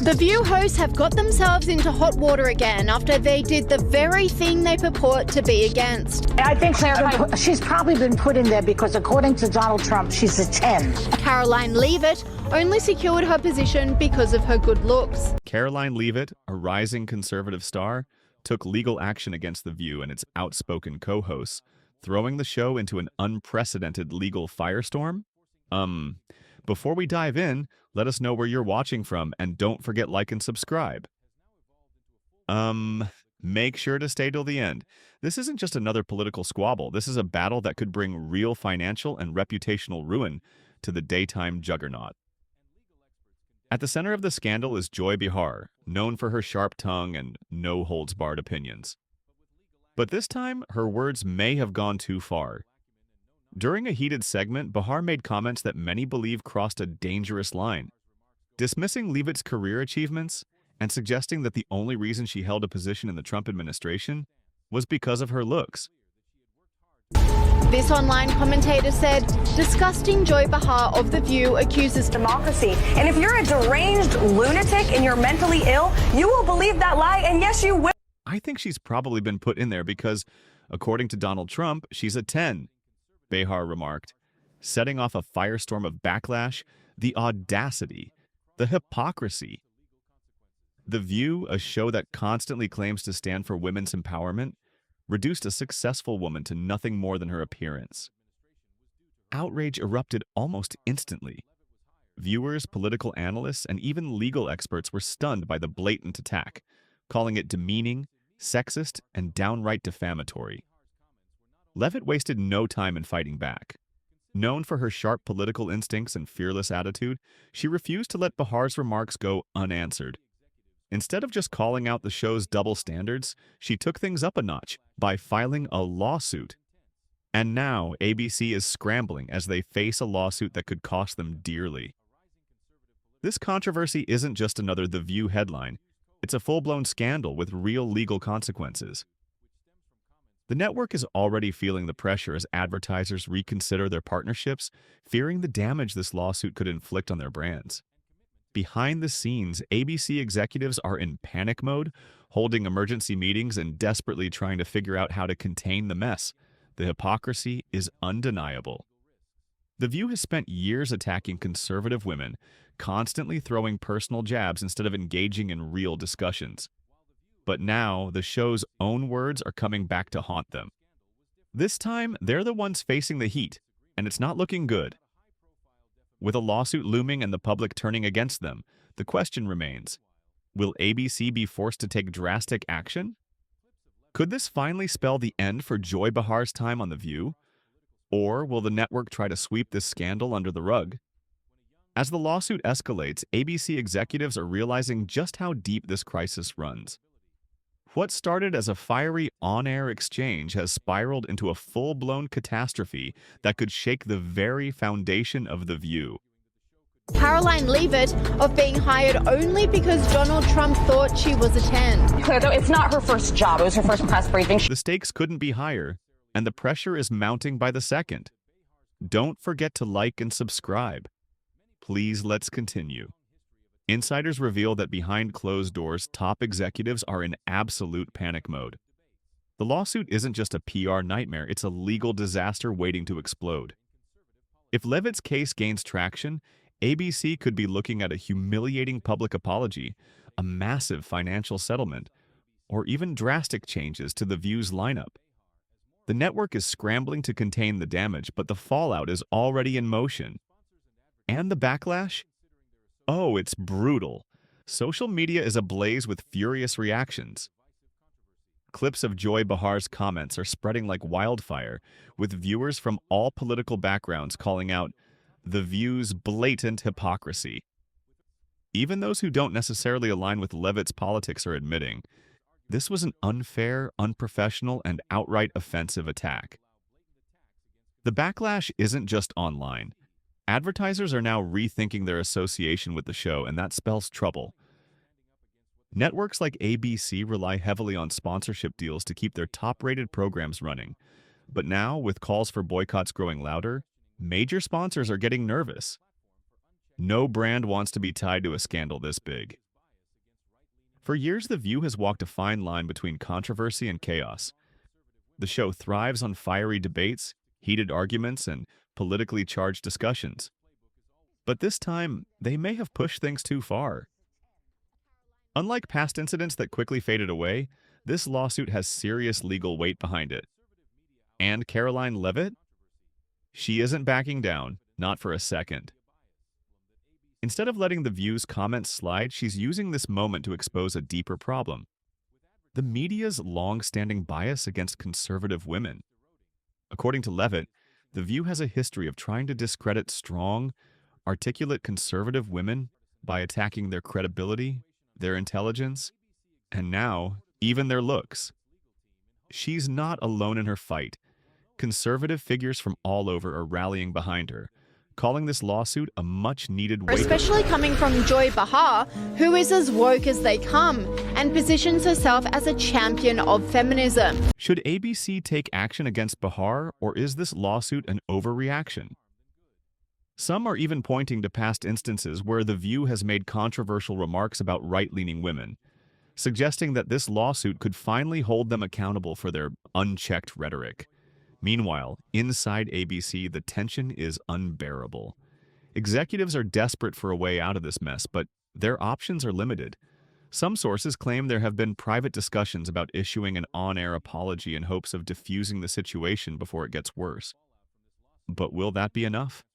The View hosts have got themselves into hot water again after they did the very thing they purport to be against. I think she's probably been put in there because, according to Donald Trump, she's a 10. Karoline Leavitt only secured her position because of her good looks. Karoline Leavitt, a rising conservative star, took legal action against The View and its outspoken co-hosts, throwing the show into an unprecedented legal firestorm? Before we dive in, let us know where you're watching from, and don't forget like and subscribe. Make sure to stay till the end. This isn't just another political squabble. This is a battle that could bring real financial and reputational ruin to the daytime juggernaut. At the center of the scandal is Joy Behar, known for her sharp tongue and no-holds-barred opinions. But this time, her words may have gone too far. During a heated segment, Behar made comments that many believe crossed a dangerous line, dismissing Leavitt's career achievements and suggesting that the only reason she held a position in the Trump administration was because of her looks. This online commentator said, disgusting Joy Behar of The View accuses democracy. And if you're a deranged lunatic and you're mentally ill, you will believe that lie, and yes, you will. I think she's probably been put in there because, according to Donald Trump, she's a 10. Behar remarked, setting off a firestorm of backlash, the audacity, the hypocrisy. The View, a show that constantly claims to stand for women's empowerment, reduced a successful woman to nothing more than her appearance. Outrage erupted almost instantly. Viewers, political analysts, and even legal experts were stunned by the blatant attack, calling it demeaning, sexist, and downright defamatory. Leavitt wasted no time in fighting back. Known for her sharp political instincts and fearless attitude, she refused to let Behar's remarks go unanswered. Instead of just calling out the show's double standards, she took things up a notch by filing a lawsuit. And now ABC is scrambling as they face a lawsuit that could cost them dearly. This controversy isn't just another The View headline. It's a full-blown scandal with real legal consequences. The network is already feeling the pressure as advertisers reconsider their partnerships, fearing the damage this lawsuit could inflict on their brands. Behind the scenes, ABC executives are in panic mode, holding emergency meetings and desperately trying to figure out how to contain the mess. The hypocrisy is undeniable. The View has spent years attacking conservative women, constantly throwing personal jabs instead of engaging in real discussions. But now, the show's own words are coming back to haunt them. This time, they're the ones facing the heat, and it's not looking good. With a lawsuit looming and the public turning against them, the question remains, will ABC be forced to take drastic action? Could this finally spell the end for Joy Behar's time on The View? Or will the network try to sweep this scandal under the rug? As the lawsuit escalates, ABC executives are realizing just how deep this crisis runs. What started as a fiery on-air exchange has spiraled into a full-blown catastrophe that could shake the very foundation of The View. Karoline Leavitt of being hired only because Donald Trump thought she was a 10. Clear, though, it's not her first job. It was her first press briefing. The stakes couldn't be higher, and the pressure is mounting by the second. Don't forget to like and subscribe. Please, let's continue. Insiders reveal that behind closed doors, top executives are in absolute panic mode. The lawsuit isn't just a PR nightmare, it's a legal disaster waiting to explode. If Leavitt's case gains traction, ABC could be looking at a humiliating public apology, a massive financial settlement, or even drastic changes to The View's lineup. The network is scrambling to contain the damage, but the fallout is already in motion. And the backlash? Oh, it's brutal. Social media is ablaze with furious reactions. Clips of Joy Behar's comments are spreading like wildfire, with viewers from all political backgrounds calling out The View's blatant hypocrisy. Even those who don't necessarily align with Leavitt's politics are admitting, this was an unfair, unprofessional, and outright offensive attack. The backlash isn't just online. Advertisers are now rethinking their association with the show, and that spells trouble. Networks like ABC rely heavily on sponsorship deals to keep their top-rated programs running. But now, with calls for boycotts growing louder, major sponsors are getting nervous. No brand wants to be tied to a scandal this big. For years, The View has walked a fine line between controversy and chaos. The show thrives on fiery debates, heated arguments, and politically charged discussions. But this time, they may have pushed things too far. Unlike past incidents that quickly faded away, this lawsuit has serious legal weight behind it. And Karoline Leavitt? She isn't backing down, not for a second. Instead of letting The View's comments slide, she's using this moment to expose a deeper problem: the media's long-standing bias against conservative women. According to Leavitt, The View has a history of trying to discredit strong, articulate conservative women by attacking their credibility, their intelligence, and now, even their looks. She's not alone in her fight. Conservative figures from all over are rallying behind her, calling this lawsuit a much-needed wake-up. Especially coming from Joy Behar, who is as woke as they come and positions herself as a champion of feminism. Should ABC take action against Behar, or is this lawsuit an overreaction? Some are even pointing to past instances where The View has made controversial remarks about right-leaning women, suggesting that this lawsuit could finally hold them accountable for their unchecked rhetoric. Meanwhile, inside ABC, the tension is unbearable. Executives are desperate for a way out of this mess, but their options are limited. Some sources claim there have been private discussions about issuing an on-air apology in hopes of diffusing the situation before it gets worse. But will that be enough?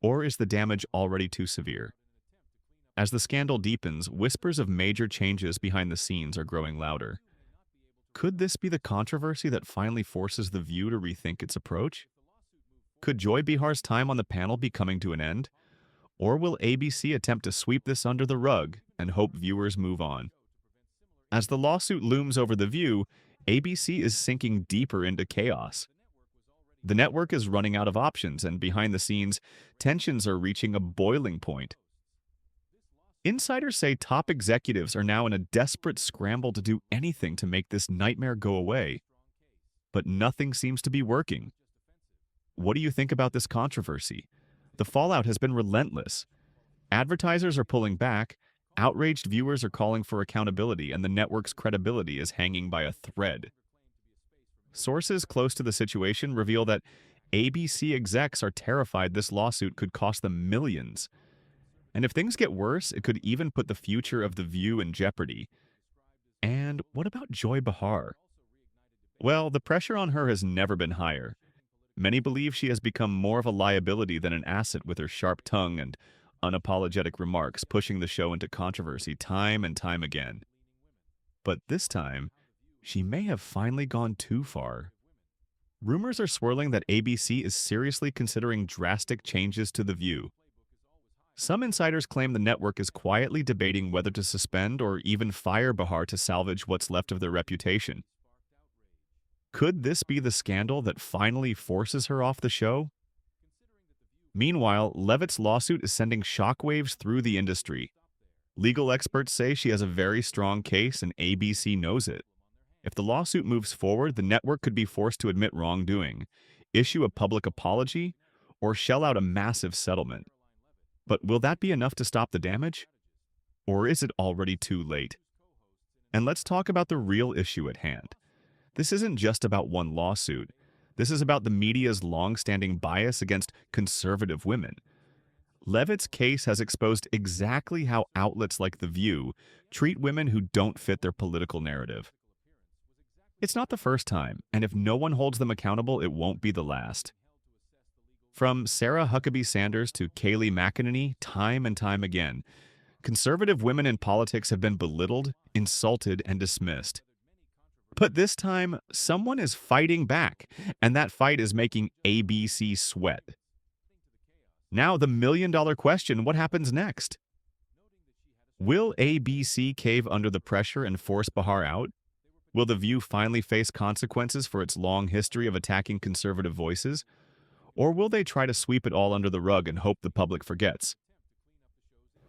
Or is the damage already too severe? As the scandal deepens, whispers of major changes behind the scenes are growing louder. Could this be the controversy that finally forces The View to rethink its approach? Could Joy Behar's time on the panel be coming to an end? Or will ABC attempt to sweep this under the rug and hope viewers move on? As the lawsuit looms over The View, ABC is sinking deeper into chaos. The network is running out of options, and behind the scenes, tensions are reaching a boiling point. Insiders say top executives are now in a desperate scramble to do anything to make this nightmare go away. But nothing seems to be working. What do you think about this controversy? The fallout has been relentless. Advertisers are pulling back, outraged viewers are calling for accountability, and the network's credibility is hanging by a thread. Sources close to the situation reveal that ABC execs are terrified this lawsuit could cost them millions. And if things get worse, it could even put the future of The View in jeopardy. And what about Joy Behar? Well, the pressure on her has never been higher. Many believe she has become more of a liability than an asset with her sharp tongue and unapologetic remarks, pushing the show into controversy time and time again. But this time, she may have finally gone too far. Rumors are swirling that ABC is seriously considering drastic changes to The View. Some insiders claim the network is quietly debating whether to suspend or even fire Behar to salvage what's left of their reputation. Could this be the scandal that finally forces her off the show? Meanwhile, Leavitt's lawsuit is sending shockwaves through the industry. Legal experts say she has a very strong case and ABC knows it. If the lawsuit moves forward, the network could be forced to admit wrongdoing, issue a public apology, or shell out a massive settlement. But will that be enough to stop the damage? Or is it already too late? And let's talk about the real issue at hand. This isn't just about one lawsuit. This is about the media's long-standing bias against conservative women. Leavitt's case has exposed exactly how outlets like The View treat women who don't fit their political narrative. It's not the first time, and if no one holds them accountable, it won't be the last. From Sarah Huckabee Sanders to Kayleigh McEnany, time and time again, conservative women in politics have been belittled, insulted, and dismissed. But this time, someone is fighting back, and that fight is making ABC sweat. Now, the million-dollar question: what happens next? Will ABC cave under the pressure and force Behar out? Will The View finally face consequences for its long history of attacking conservative voices? Or will they try to sweep it all under the rug and hope the public forgets?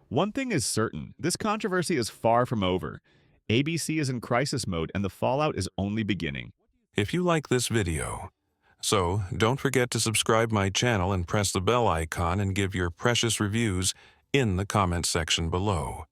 One thing is certain: this controversy is far from over. ABC is in crisis mode, and the fallout is only beginning. If you like this video, don't forget to subscribe my channel and press the bell icon and give your precious reviews in the comment section below.